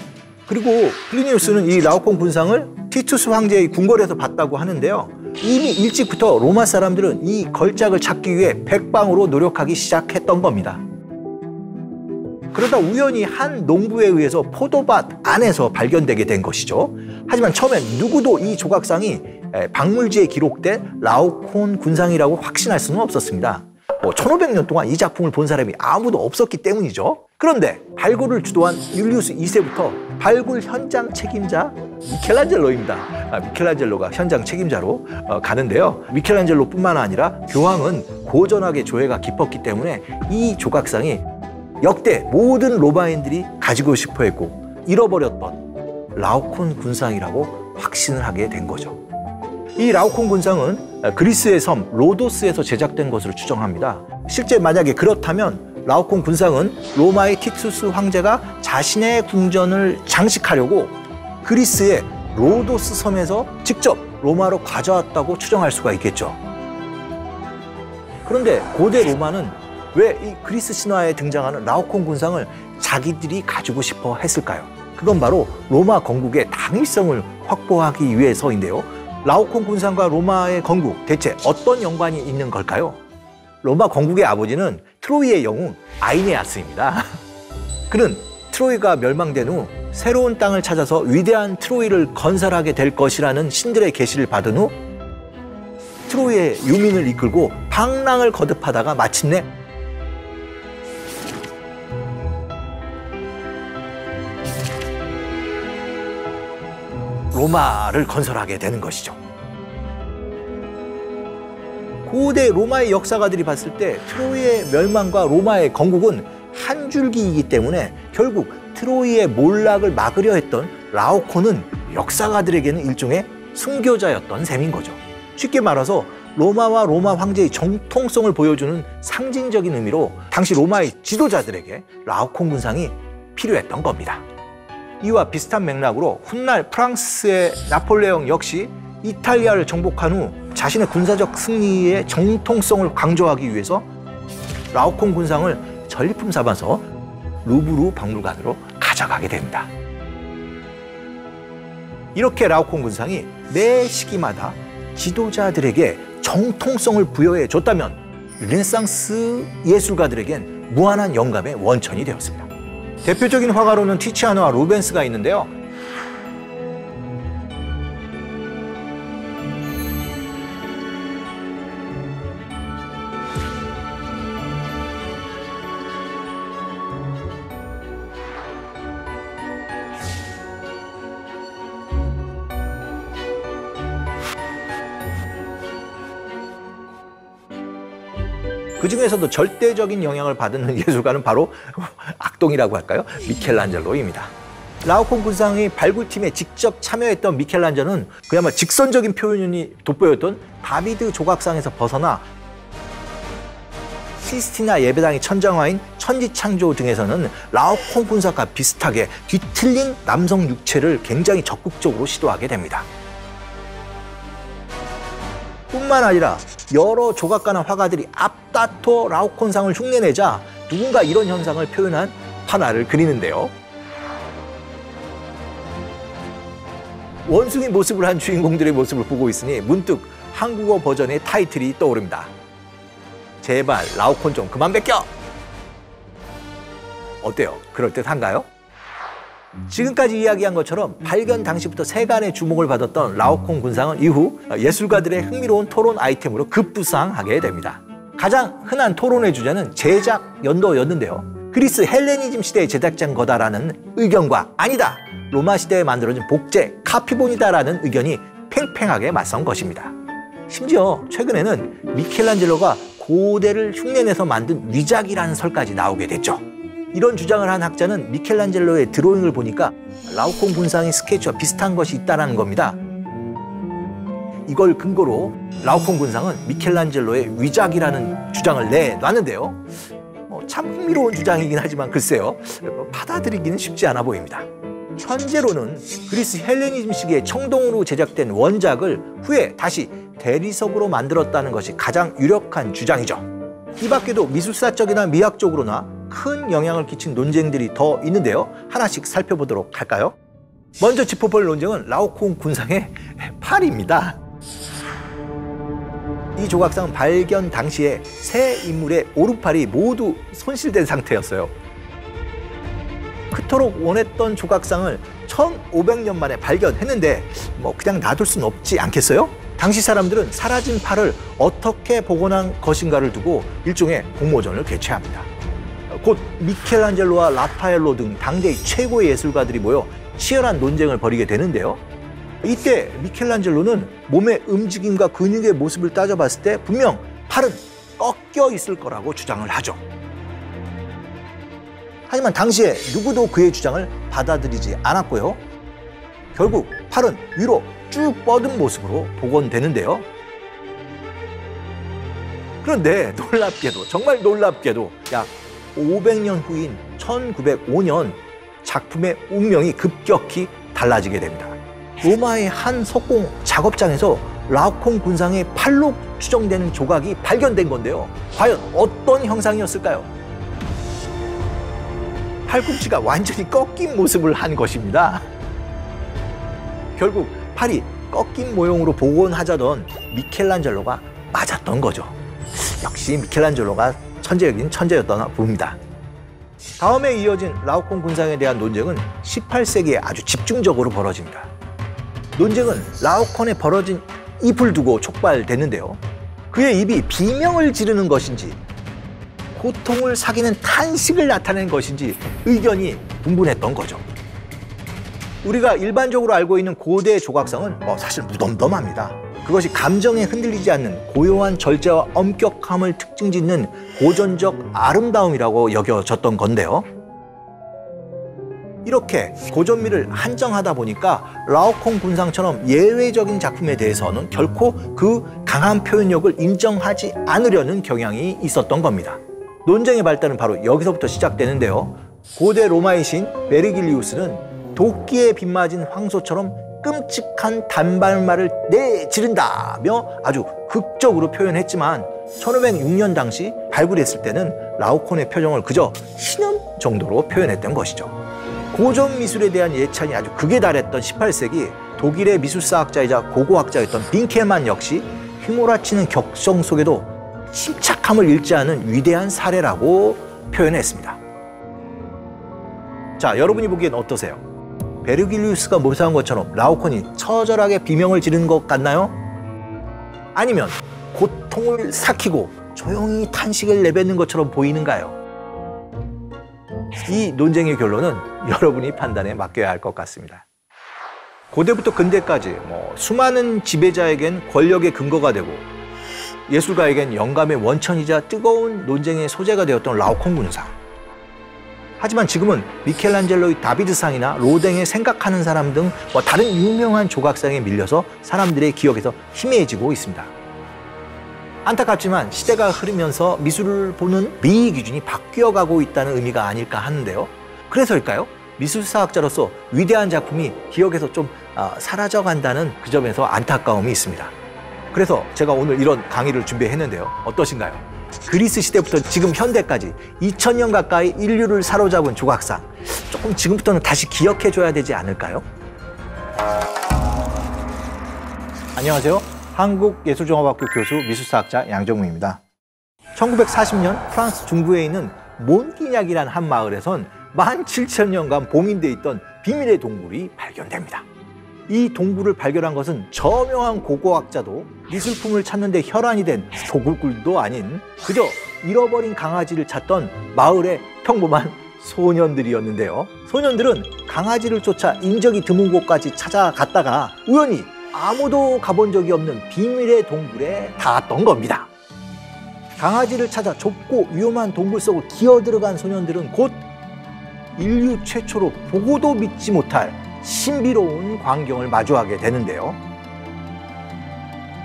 그리고 플리니우스는 이 라오콘 군상을 티투스 황제의 궁궐에서 봤다고 하는데요. 이미 일찍부터 로마 사람들은 이 걸작을 찾기 위해 백방으로 노력하기 시작했던 겁니다. 그러다 우연히 한 농부에 의해서 포도밭 안에서 발견되게 된 것이죠. 하지만 처음엔 누구도 이 조각상이 박물지에 기록된 라오콘 군상이라고 확신할 수는 없었습니다. 1500년 동안 이 작품을 본 사람이 아무도 없었기 때문이죠. 그런데 발굴을 주도한 율리우스 2세부터 발굴 현장 책임자 미켈란젤로입니다. 미켈란젤로가 현장 책임자로 가는데요. 미켈란젤로뿐만 아니라 교황은 고전하게 조예가 깊었기 때문에 이 조각상이 역대 모든 로마인들이 가지고 싶어 했고 잃어버렸던 라오콘 군상이라고 확신을 하게 된 거죠. 이 라오콘 군상은 그리스의 섬 로도스에서 제작된 것으로 추정합니다. 실제 만약에 그렇다면 라오콘 군상은 로마의 티투스 황제가 자신의 궁전을 장식하려고 그리스의 로도스 섬에서 직접 로마로 가져왔다고 추정할 수가 있겠죠. 그런데 고대 로마는 왜 이 그리스 신화에 등장하는 라오콘 군상을 자기들이 가지고 싶어 했을까요? 그건 바로 로마 건국의 당위성을 확보하기 위해서인데요. 라오콘 군상과 로마의 건국, 대체 어떤 연관이 있는 걸까요? 로마 건국의 아버지는 트로이의 영웅 아이네아스입니다. 그는 트로이가 멸망된 후 새로운 땅을 찾아서 위대한 트로이를 건설하게 될 것이라는 신들의 계시를 받은 후 트로이의 유민을 이끌고 방랑을 거듭하다가 마침내 로마를 건설하게 되는 것이죠. 고대 로마의 역사가들이 봤을 때 트로이의 멸망과 로마의 건국은 한 줄기이기 때문에 결국 트로이의 몰락을 막으려 했던 라오콘은 역사가들에게는 일종의 순교자였던 셈인 거죠. 쉽게 말해서 로마와 로마 황제의 정통성을 보여주는 상징적인 의미로 당시 로마의 지도자들에게 라오콘 군상이 필요했던 겁니다. 이와 비슷한 맥락으로 훗날 프랑스의 나폴레옹 역시 이탈리아를 정복한 후 자신의 군사적 승리의 정통성을 강조하기 위해서 라오콘 군상을 전리품 삼아서 루브르 박물관으로 가져가게 됩니다. 이렇게 라오콘 군상이 매 시기마다 지도자들에게 정통성을 부여해 줬다면 르네상스 예술가들에겐 무한한 영감의 원천이 되었습니다. 대표적인 화가로는 티치아노와 루벤스가 있는데요. 그 중에서도 절대적인 영향을 받은 예술가는 바로 악동이라고 할까요? 미켈란젤로입니다. 라오콘 군상의 발굴팀에 직접 참여했던 미켈란젤로는 그야말로 직선적인 표현이 돋보였던 다비드 조각상에서 벗어나 시스티나 예배당의 천장화인 천지창조 등에서는 라오콘 군상과 비슷하게 뒤틀린 남성 육체를 굉장히 적극적으로 시도하게 됩니다. 뿐만 아니라 여러 조각가나 화가들이 앞다퉈 라오콘상을 흉내내자 누군가 이런 현상을 표현한 판화를 그리는데요. 원숭이 모습을 한 주인공들의 모습을 보고 있으니 문득 한국어 버전의 타이틀이 떠오릅니다. 제발 라오콘 좀 그만 베껴! 어때요? 그럴듯한가요? 지금까지 이야기한 것처럼 발견 당시부터 세간의 주목을 받았던 라오콘 군상은 이후 예술가들의 흥미로운 토론 아이템으로 급부상하게 됩니다. 가장 흔한 토론의 주제는 제작 연도였는데요. 그리스 헬레니즘 시대의 제작자인 거다라는 의견과 아니다! 로마 시대에 만들어진 복제, 카피본이다라는 의견이 팽팽하게 맞선 것입니다. 심지어 최근에는 미켈란젤로가 고대를 흉내내서 만든 위작이라는 설까지 나오게 됐죠. 이런 주장을 한 학자는 미켈란젤로의 드로잉을 보니까 라오콘 군상의 스케치와 비슷한 것이 있다는 겁니다. 이걸 근거로 라오콘 군상은 미켈란젤로의 위작이라는 주장을 내놨는데요. 참 흥미로운 주장이긴 하지만 글쎄요, 받아들이기는 쉽지 않아 보입니다. 현재로는 그리스 헬레니즘 시기에 청동으로 제작된 원작을 후에 다시 대리석으로 만들었다는 것이 가장 유력한 주장이죠. 이 밖에도 미술사적이나 미학적으로나 큰 영향을 끼친 논쟁들이 더 있는데요. 하나씩 살펴보도록 할까요? 먼저 짚어볼 논쟁은 라오콘 군상의 팔입니다. 이 조각상 발견 당시에 세 인물의 오른팔이 모두 손실된 상태였어요. 그토록 원했던 조각상을 1500년 만에 발견했는데 그냥 놔둘 수는 없지 않겠어요? 당시 사람들은 사라진 팔을 어떻게 복원한 것인가를 두고 일종의 공모전을 개최합니다. 곧 미켈란젤로와 라파엘로 등 당대의 최고의 예술가들이 모여 치열한 논쟁을 벌이게 되는데요. 이때 미켈란젤로는 몸의 움직임과 근육의 모습을 따져봤을 때 분명 팔은 꺾여 있을 거라고 주장을 하죠. 하지만 당시에 누구도 그의 주장을 받아들이지 않았고요. 결국 팔은 위로 쭉 뻗은 모습으로 복원되는데요. 그런데 놀랍게도, 정말 놀랍게도 약 500년 후인 1905년 작품의 운명이 급격히 달라지게 됩니다. 로마의 한 석공 작업장에서 라오콩 군상의 팔로 추정되는 조각이 발견된 건데요. 과연 어떤 형상이었을까요? 팔꿈치가 완전히 꺾인 모습을 한 것입니다. 결국 팔이 꺾인 모형으로 복원하자던 미켈란젤로가 맞았던 거죠. 역시 미켈란젤로가 천재이긴 천재였던 봅니다. 다음에 이어진 라오콩 군상에 대한 논쟁은 18세기에 아주 집중적으로 벌어집니다. 논쟁은 라오콘에 벌어진 입을 두고 촉발됐는데요. 그의 입이 비명을 지르는 것인지 고통을 사귀는 탄식을 나타내는 것인지 의견이 분분했던 거죠. 우리가 일반적으로 알고 있는 고대 조각상은 사실 무덤덤합니다. 그것이 감정에 흔들리지 않는 고요한 절제와 엄격함을 특징 짓는 고전적 아름다움이라고 여겨졌던 건데요. 이렇게 고전미를 한정하다 보니까 라오콩 군상처럼 예외적인 작품에 대해서는 결코 그 강한 표현력을 인정하지 않으려는 경향이 있었던 겁니다. 논쟁의 발달은 바로 여기서부터 시작되는데요. 고대 로마의 신 베르길리우스는 도끼에 빗맞은 황소처럼 끔찍한 단발말을 내지른다며 아주 극적으로 표현했지만 1506년 당시 발굴했을 때는 라오콘의 표정을 그저 신음 정도로 표현했던 것이죠. 고전 미술에 대한 예찬이 아주 극에 달했던 18세기 독일의 미술사학자이자 고고학자였던 빈켈만 역시 휘몰아치는 격성 속에도 침착함을 잃지 않은 위대한 사례라고 표현했습니다. 자, 여러분이 보기엔 어떠세요? 베르길리우스가 묘사한 것처럼 라오콘이 처절하게 비명을 지르는 것 같나요? 아니면 고통을 삭히고 조용히 탄식을 내뱉는 것처럼 보이는가요? 이 논쟁의 결론은 여러분이 판단에 맡겨야 할 것 같습니다. 고대부터 근대까지 수많은 지배자에겐 권력의 근거가 되고 예술가에겐 영감의 원천이자 뜨거운 논쟁의 소재가 되었던 라오콩 군상. 하지만 지금은 미켈란젤로의 다비드상이나 로댕의 생각하는 사람 등 다른 유명한 조각상에 밀려서 사람들의 기억에서 희미해지고 있습니다. 안타깝지만 시대가 흐르면서 미술을 보는 미의 기준이 바뀌어가고 있다는 의미가 아닐까 하는데요. 그래서일까요? 미술사학자로서 위대한 작품이 기억에서 좀 사라져간다는 그 점에서 안타까움이 있습니다. 그래서 제가 오늘 이런 강의를 준비했는데요. 어떠신가요? 그리스 시대부터 지금 현대까지 2000년 가까이 인류를 사로잡은 조각상, 조금 지금부터는 다시 기억해줘야 되지 않을까요? 안녕하세요. 한국예술종합학교 교수 미술사학자 양정우입니다. 1940년 프랑스 중부에 있는 몬티냑이라는 한 마을에선 17,000년간 봉인돼 있던 비밀의 동굴이 발견됩니다. 이 동굴을 발견한 것은 저명한 고고학자도 미술품을 찾는 데 혈안이 된 도굴꾼도 아닌 그저 잃어버린 강아지를 찾던 마을의 평범한 소년들이었는데요. 소년들은 강아지를 쫓아 인적이 드문 곳까지 찾아갔다가 우연히 아무도 가본 적이 없는 비밀의 동굴에 닿았던 겁니다. 강아지를 찾아 좁고 위험한 동굴 속을 기어들어간 소년들은 곧 인류 최초로 보고도 믿지 못할 신비로운 광경을 마주하게 되는데요.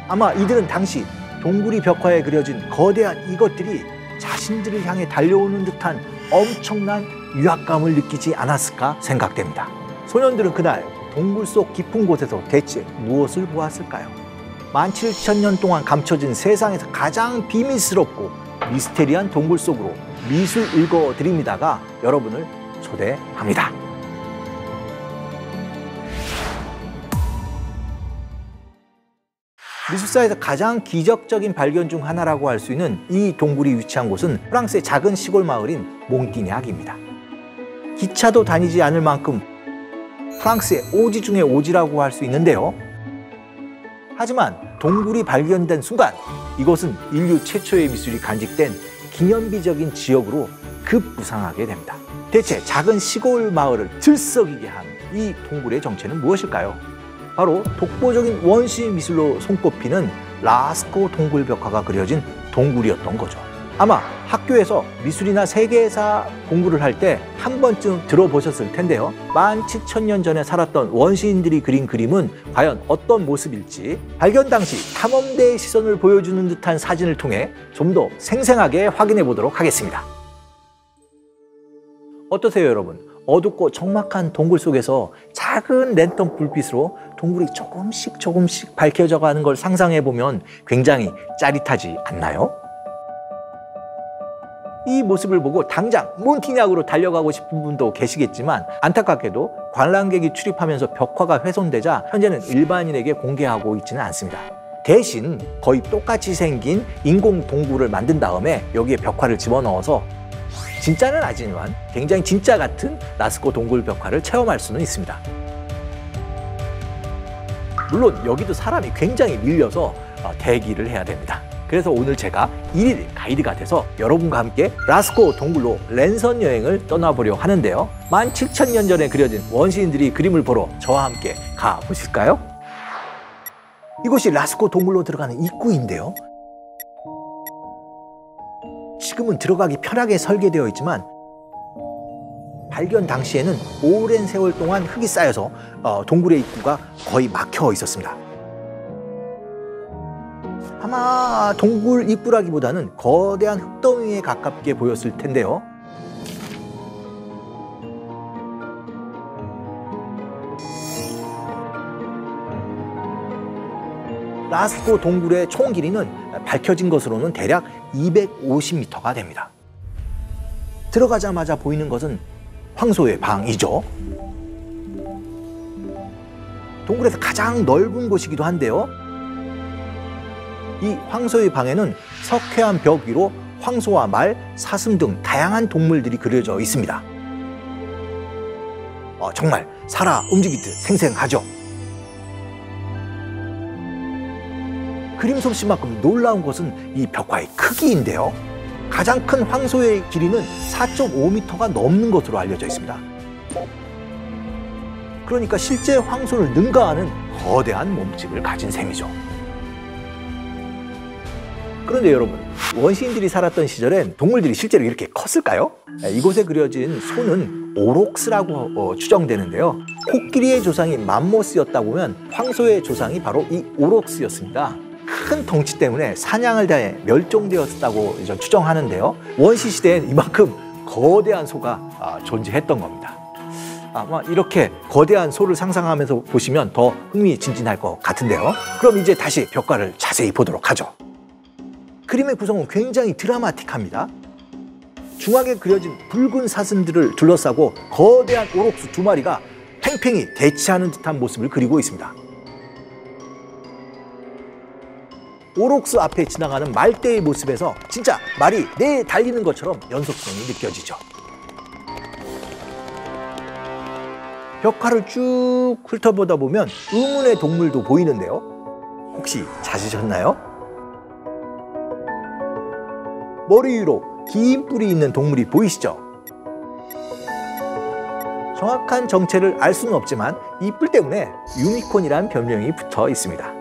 아마 이들은 당시 동굴이 벽화에 그려진 거대한 이것들이 자신들을 향해 달려오는 듯한 엄청난 위압감을 느끼지 않았을까 생각됩니다. 소년들은 그날 동굴 속 깊은 곳에서 대체 무엇을 보았을까요? 17,000년 동안 감춰진 세상에서 가장 비밀스럽고 미스테리한 동굴 속으로 미술 읽어드립니다가 여러분을 초대합니다. 미술사에서 가장 기적적인 발견 중 하나라고 할 수 있는 이 동굴이 위치한 곳은 프랑스의 작은 시골 마을인 몽티냑입니다. 기차도 다니지 않을 만큼 프랑스의 오지 중의 오지라고 할 수 있는데요. 하지만 동굴이 발견된 순간 이곳은 인류 최초의 미술이 간직된 기념비적인 지역으로 급부상하게 됩니다. 대체 작은 시골 마을을 들썩이게 한 이 동굴의 정체는 무엇일까요? 바로 독보적인 원시 미술로 손꼽히는 라스코 동굴 벽화가 그려진 동굴이었던 거죠. 아마 학교에서 미술이나 세계사 공부를 할 때 한 번쯤 들어보셨을 텐데요. 17,000년 전에 살았던 원시인들이 그린 그림은 과연 어떤 모습일지 발견 당시 탐험대의 시선을 보여주는 듯한 사진을 통해 좀 더 생생하게 확인해 보도록 하겠습니다. 어떠세요, 여러분? 어둡고 적막한 동굴 속에서 작은 랜턴 불빛으로 동굴이 조금씩 밝혀져 가는 걸 상상해 보면 굉장히 짜릿하지 않나요? 이 모습을 보고 당장 몬티냐크로 달려가고 싶은 분도 계시겠지만 안타깝게도 관람객이 출입하면서 벽화가 훼손되자 현재는 일반인에게 공개하고 있지는 않습니다. 대신 거의 똑같이 생긴 인공 동굴을 만든 다음에 여기에 벽화를 집어넣어서 진짜는 아니지만 굉장히 진짜 같은 라스코 동굴 벽화를 체험할 수는 있습니다. 물론 여기도 사람이 굉장히 밀려서 대기를 해야 됩니다. 그래서 오늘 제가 1일 가이드가 돼서 여러분과 함께 라스코 동굴로 랜선 여행을 떠나보려 하는데요. 17,000년 전에 그려진 원시인들이 그림을 보러 저와 함께 가보실까요? 이곳이 라스코 동굴로 들어가는 입구인데요. 지금은 들어가기 편하게 설계되어 있지만 발견 당시에는 오랜 세월 동안 흙이 쌓여서 동굴의 입구가 거의 막혀 있었습니다. 아마 동굴 입구라기보다는 거대한 흙더미에 가깝게 보였을 텐데요. 라스코 동굴의 총 길이는 밝혀진 것으로는 대략 250m가 됩니다. 들어가자마자 보이는 것은 황소의 방이죠. 동굴에서 가장 넓은 곳이기도 한데요. 이 황소의 방에는 석회암 벽 위로 황소와 말, 사슴 등 다양한 동물들이 그려져 있습니다. 정말 살아 움직이듯 생생하죠. 그림 솜씨만큼 놀라운 것은 이 벽화의 크기인데요. 가장 큰 황소의 길이는 4.5m가 넘는 것으로 알려져 있습니다. 그러니까 실제 황소를 능가하는 거대한 몸집을 가진 셈이죠. 그런데 여러분, 원시인들이 살았던 시절엔 동물들이 실제로 이렇게 컸을까요? 이곳에 그려진 소는 오록스라고 추정되는데요. 코끼리의 조상이 맘모스였다고 보면 황소의 조상이 바로 이 오록스였습니다. 큰 덩치 때문에 사냥을 당해 멸종되었다고 추정하는데요. 원시 시대엔 이만큼 거대한 소가 존재했던 겁니다. 아마 이렇게 거대한 소를 상상하면서 보시면 더 흥미진진할 것 같은데요. 그럼 이제 다시 벽화를 자세히 보도록 하죠. 그림의 구성은 굉장히 드라마틱합니다. 중앙에 그려진 붉은 사슴들을 둘러싸고 거대한 오록수 2마리가 팽팽히 대치하는 듯한 모습을 그리고 있습니다. 오록수 앞에 지나가는 말대의 모습에서 진짜 말이 달리는 것처럼 연속성이 느껴지죠. 벽화를 쭉 훑어보다 보면 의문의 동물도 보이는데요. 혹시 찾으셨나요? 머리 위로 긴 뿔이 있는 동물이 보이시죠? 정확한 정체를 알 수는 없지만 이 뿔 때문에 유니콘이란 별명이 붙어 있습니다.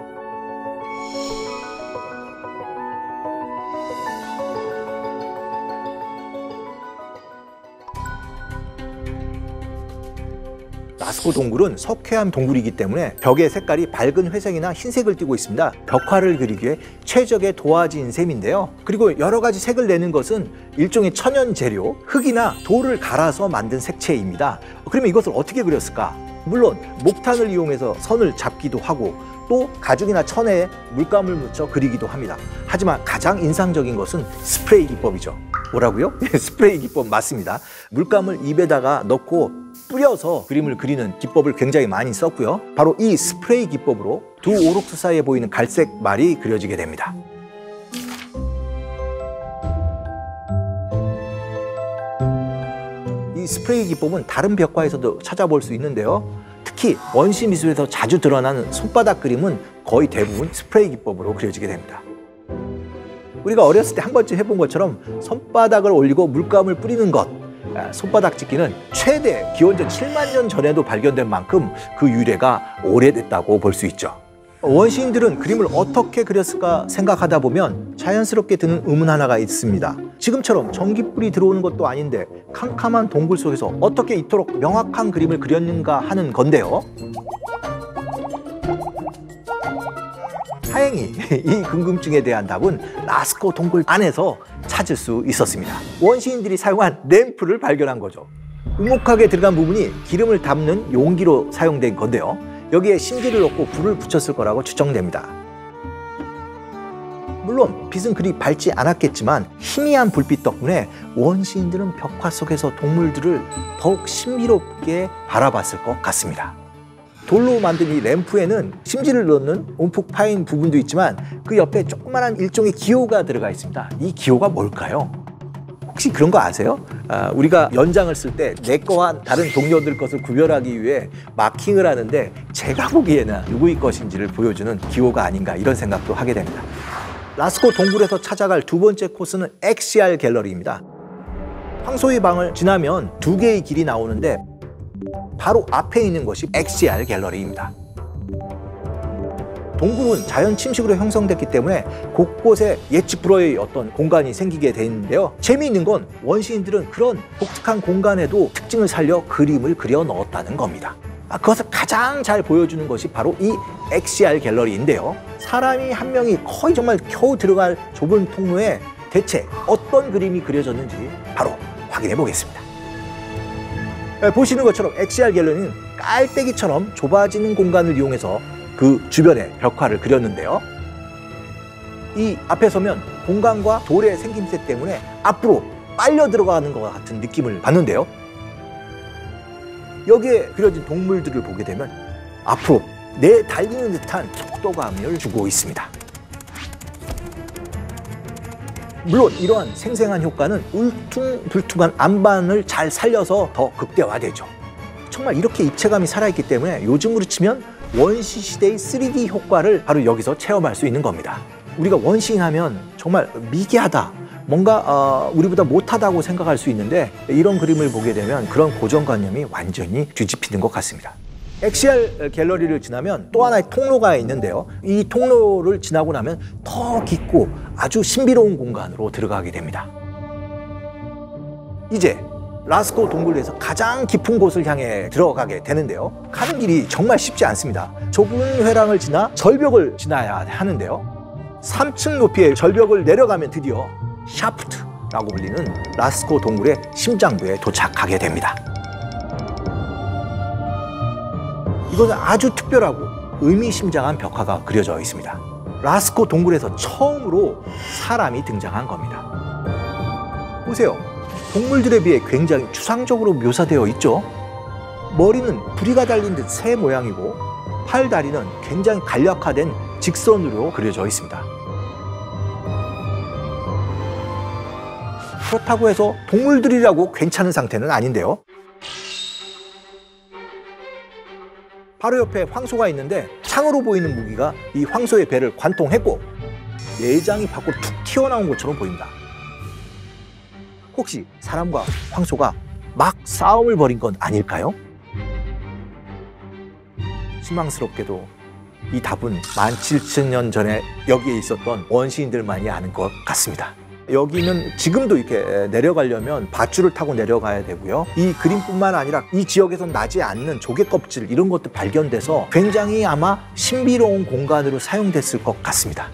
라스코 동굴은 석회암 동굴이기 때문에 벽의 색깔이 밝은 회색이나 흰색을 띠고 있습니다. 벽화를 그리기에 최적의 도화지인 셈인데요. 그리고 여러 가지 색을 내는 것은 일종의 천연 재료, 흙이나 돌을 갈아서 만든 색채입니다. 그러면 이것을 어떻게 그렸을까? 물론 목탄을 이용해서 선을 잡기도 하고 또 가죽이나 천에 물감을 묻혀 그리기도 합니다. 하지만 가장 인상적인 것은 스프레이 기법이죠. 뭐라고요? 스프레이 기법 맞습니다. 물감을 입에다가 넣고 뿌려서 그림을 그리는 기법을 굉장히 많이 썼고요. 바로 이 스프레이 기법으로 두 오록수 사이에 보이는 갈색 말이 그려지게 됩니다. 이 스프레이 기법은 다른 벽화에서도 찾아볼 수 있는데요. 특히 원시 미술에서 자주 드러나는 손바닥 그림은 거의 대부분 스프레이 기법으로 그려지게 됩니다. 우리가 어렸을 때 한 번쯤 해본 것처럼 손바닥을 올리고 물감을 뿌리는 것, 손바닥 찍기는 최대 기원전 7만 년 전에도 발견된 만큼 그 유래가 오래됐다고 볼 수 있죠. 원시인들은 그림을 어떻게 그렸을까 생각하다 보면 자연스럽게 드는 의문 하나가 있습니다. 지금처럼 전기불이 들어오는 것도 아닌데 캄캄한 동굴 속에서 어떻게 이토록 명확한 그림을 그렸는가 하는 건데요. 다행히 이 궁금증에 대한 답은 라스코 동굴 안에서 찾을 수 있었습니다. 원시인들이 사용한 램프를 발견한 거죠. 우묵하게 들어간 부분이 기름을 담는 용기로 사용된 건데요. 여기에 심지를 넣고 불을 붙였을 거라고 추정됩니다. 물론 빛은 그리 밝지 않았겠지만 희미한 불빛 덕분에 원시인들은 벽화 속에서 동물들을 더욱 신비롭게 바라봤을 것 같습니다. 돌로 만든 이 램프에는 심지를 넣는 움푹 파인 부분도 있지만 그 옆에 조그마한 일종의 기호가 들어가 있습니다. 이 기호가 뭘까요? 혹시 그런 거 아세요? 우리가 연장을 쓸 때 내 거와 다른 동료들 것을 구별하기 위해 마킹을 하는데 제가 보기에는 누구의 것인지를 보여주는 기호가 아닌가 이런 생각도 하게 됩니다. 라스코 동굴에서 찾아갈 두 번째 코스는 엑시알 갤러리입니다. 황소의 방을 지나면 두 개의 길이 나오는데 바로 앞에 있는 것이 엑시알 갤러리입니다. 동굴은 자연 침식으로 형성됐기 때문에 곳곳에 예측 불허의 어떤 공간이 생기게 되는데요. 재미있는 건 원시인들은 그런 독특한 공간에도 특징을 살려 그림을 그려 넣었다는 겁니다. 그것을 가장 잘 보여주는 것이 바로 이 엑시알 갤러리인데요. 사람이 한 명이 거의 정말 겨우 들어갈 좁은 통로에 대체 어떤 그림이 그려졌는지 바로 확인해 보겠습니다. 보시는 것처럼 엑시알 갤러리는 깔때기처럼 좁아지는 공간을 이용해서 그 주변에 벽화를 그렸는데요. 이 앞에 서면 공간과 돌의 생김새 때문에 앞으로 빨려 들어가는 것 같은 느낌을 받는데요. 여기에 그려진 동물들을 보게 되면 앞으로 내달리는 듯한 속도감을 주고 있습니다. 물론 이러한 생생한 효과는 울퉁불퉁한 안반을 잘 살려서 더 극대화되죠. 정말 이렇게 입체감이 살아있기 때문에 요즘으로 치면 원시시대의 3D 효과를 바로 여기서 체험할 수 있는 겁니다. 우리가 원시인 하면 정말 미개하다, 뭔가 우리보다 못하다고 생각할 수 있는데 이런 그림을 보게 되면 그런 고정관념이 완전히 뒤집히는 것 같습니다. 엑시알 갤러리를 지나면 또 하나의 통로가 있는데요. 이 통로를 지나고 나면 더 깊고 아주 신비로운 공간으로 들어가게 됩니다. 이제 라스코 동굴에서 가장 깊은 곳을 향해 들어가게 되는데요. 가는 길이 정말 쉽지 않습니다. 좁은 회랑을 지나 절벽을 지나야 하는데요. 3층 높이의 절벽을 내려가면 드디어 샤프트라고 불리는 라스코 동굴의 심장부에 도착하게 됩니다. 이것은 아주 특별하고 의미심장한 벽화가 그려져 있습니다. 라스코 동굴에서 처음으로 사람이 등장한 겁니다. 보세요. 동물들에 비해 굉장히 추상적으로 묘사되어 있죠. 머리는 부리가 달린 듯 새 모양이고 팔, 다리는 굉장히 간략화된 직선으로 그려져 있습니다. 그렇다고 해서 동물들이라고 괜찮은 상태는 아닌데요. 바로 옆에 황소가 있는데 창으로 보이는 무기가 이 황소의 배를 관통했고 내장이 밖으로 툭 튀어나온 것처럼 보입니다. 혹시 사람과 황소가 막 싸움을 벌인 건 아닐까요? 실망스럽게도 이 답은 17,000년 전에 여기에 있었던 원시인들만이 아는 것 같습니다. 여기는 지금도 이렇게 내려가려면 밧줄을 타고 내려가야 되고요. 이 그림뿐만 아니라 이 지역에선 나지 않는 조개 껍질 이런 것도 발견돼서 굉장히 아마 신비로운 공간으로 사용됐을 것 같습니다.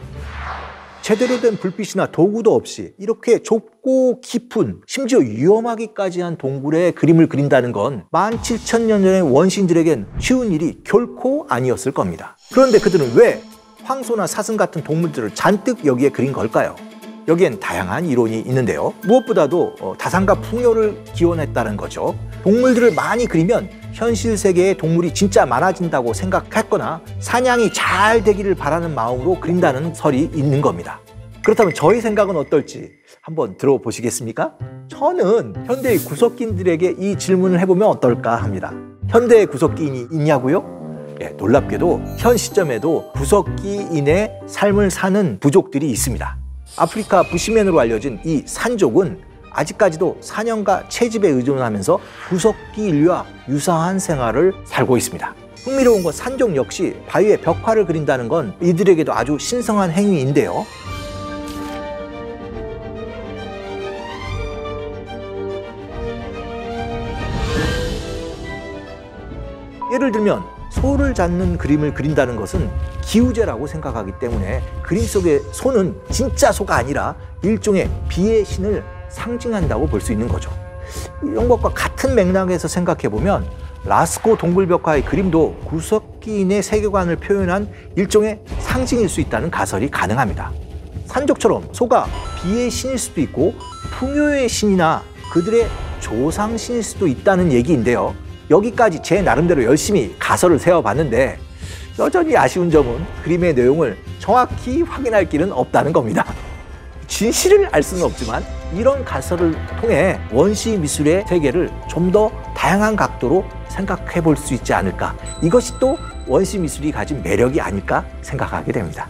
제대로 된 불빛이나 도구도 없이 이렇게 좁고 깊은 심지어 위험하기까지 한 동굴에 그림을 그린다는 건 17,000년 전의 원시인들에겐 쉬운 일이 결코 아니었을 겁니다. 그런데 그들은 왜 황소나 사슴 같은 동물들을 잔뜩 여기에 그린 걸까요? 여기엔 다양한 이론이 있는데요. 무엇보다도 다산과 풍요를 기원했다는 거죠. 동물들을 많이 그리면 현실 세계에 동물이 진짜 많아진다고 생각했거나 사냥이 잘 되기를 바라는 마음으로 그린다는 설이 있는 겁니다. 그렇다면 저희 생각은 어떨지 한번 들어보시겠습니까? 저는 현대의 구석기인들에게 이 질문을 해보면 어떨까 합니다. 현대의 구석기인이 있냐고요? 예, 놀랍게도 현 시점에도 구석기인의 삶을 사는 부족들이 있습니다. 아프리카 부시맨으로 알려진 이 산족은 아직까지도 사냥과 채집에 의존하면서 구석기 인류와 유사한 생활을 살고 있습니다. 흥미로운 건 산족 역시 바위에 벽화를 그린다는 건 이들에게도 아주 신성한 행위인데요. 예를 들면 소를 잡는 그림을 그린다는 것은 기우제라고 생각하기 때문에 그림 속의 소는 진짜 소가 아니라 일종의 비의 신을 상징한다고 볼 수 있는 거죠. 이런 것과 같은 맥락에서 생각해보면 라스코 동굴벽화의 그림도 구석기인의 세계관을 표현한 일종의 상징일 수 있다는 가설이 가능합니다. 산족처럼 소가 비의 신일 수도 있고 풍요의 신이나 그들의 조상신일 수도 있다는 얘기인데요. 여기까지 제 나름대로 열심히 가설을 세워봤는데 여전히 아쉬운 점은 그림의 내용을 정확히 확인할 길은 없다는 겁니다. 진실을 알 수는 없지만 이런 가설을 통해 원시 미술의 세계를 좀 더 다양한 각도로 생각해 볼 수 있지 않을까. 이것이 또 원시 미술이 가진 매력이 아닐까 생각하게 됩니다.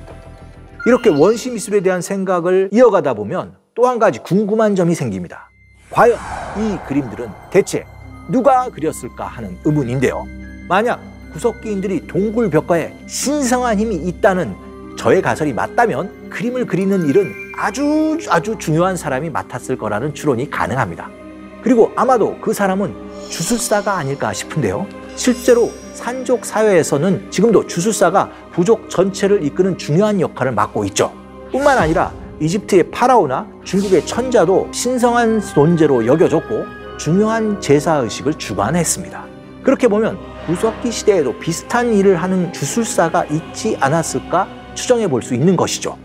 이렇게 원시 미술에 대한 생각을 이어가다 보면 또 한 가지 궁금한 점이 생깁니다. 과연 이 그림들은 대체 누가 그렸을까 하는 의문인데요. 만약 구석기인들이 동굴 벽화에 신성한 힘이 있다는 저의 가설이 맞다면 그림을 그리는 일은 아주 중요한 사람이 맡았을 거라는 추론이 가능합니다. 그리고 아마도 그 사람은 주술사가 아닐까 싶은데요. 실제로 산족 사회에서는 지금도 주술사가 부족 전체를 이끄는 중요한 역할을 맡고 있죠. 뿐만 아니라 이집트의 파라오나 중국의 천자도 신성한 존재로 여겨졌고 중요한 제사의식을 주관했습니다. 그렇게 보면 구석기 시대에도 비슷한 일을 하는 주술사가 있지 않았을까 추정해 볼 수 있는 것이죠.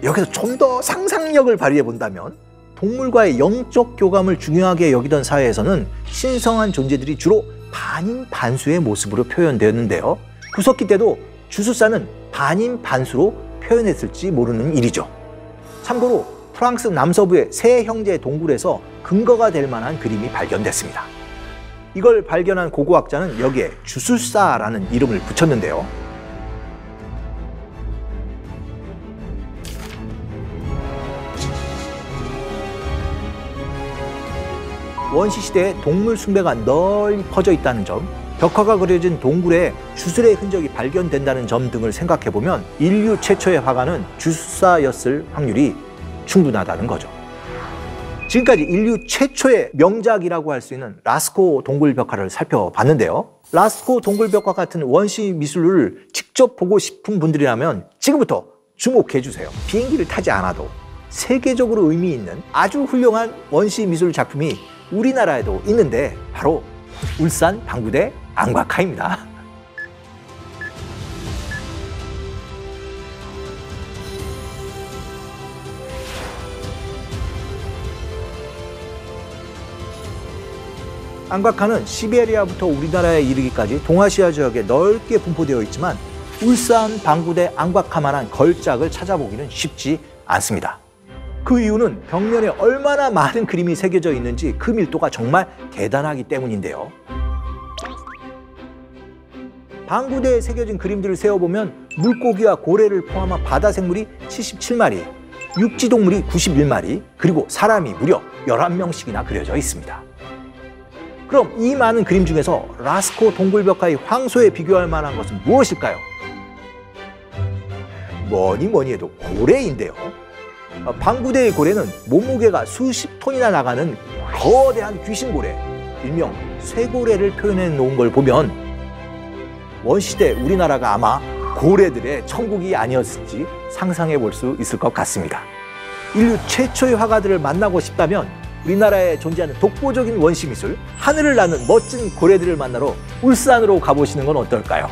여기서 좀 더 상상력을 발휘해 본다면 동물과의 영적 교감을 중요하게 여기던 사회에서는 신성한 존재들이 주로 반인 반수의 모습으로 표현되었는데요. 구석기 때도 주술사는 반인 반수로 표현했을지 모르는 일이죠. 참고로 프랑스 남서부의 세 형제 동굴에서 근거가 될 만한 그림이 발견됐습니다. 이걸 발견한 고고학자는 여기에 주술사라는 이름을 붙였는데요. 원시시대에 동물 숭배가 널리 퍼져 있다는 점, 벽화가 그려진 동굴에 주술의 흔적이 발견된다는 점 등을 생각해보면 인류 최초의 화가는 주술사였을 확률이 충분하다는 거죠. 지금까지 인류 최초의 명작이라고 할 수 있는 라스코 동굴벽화를 살펴봤는데요. 라스코 동굴벽화 같은 원시 미술을 직접 보고 싶은 분들이라면 지금부터 주목해주세요. 비행기를 타지 않아도 세계적으로 의미 있는 아주 훌륭한 원시 미술 작품이 우리나라에도 있는데 바로 울산 방구대 앙과카입니다. 앙과카는 시베리아부터 우리나라에 이르기까지 동아시아 지역에 넓게 분포되어 있지만 울산 방구대 앙과카만한 걸작을 찾아보기는 쉽지 않습니다. 그 이유는 벽면에 얼마나 많은 그림이 새겨져 있는지 그 밀도가 정말 대단하기 때문인데요. 방구대에 새겨진 그림들을 세어보면 물고기와 고래를 포함한 바다 생물이 77마리, 육지동물이 91마리, 그리고 사람이 무려 11명씩이나 그려져 있습니다. 그럼 이 많은 그림 중에서 라스코 동굴벽화의 황소에 비교할 만한 것은 무엇일까요? 뭐니 해도 고래인데요. 방구대의 고래는 몸무게가 수십 톤이나 나가는 거대한 귀신고래, 일명 쇠고래를 표현해 놓은 걸 보면 원시대 우리나라가 아마 고래들의 천국이 아니었을지 상상해 볼 수 있을 것 같습니다. 인류 최초의 화가들을 만나고 싶다면 우리나라에 존재하는 독보적인 원시미술, 하늘을 나는 멋진 고래들을 만나러 울산으로 가보시는 건 어떨까요?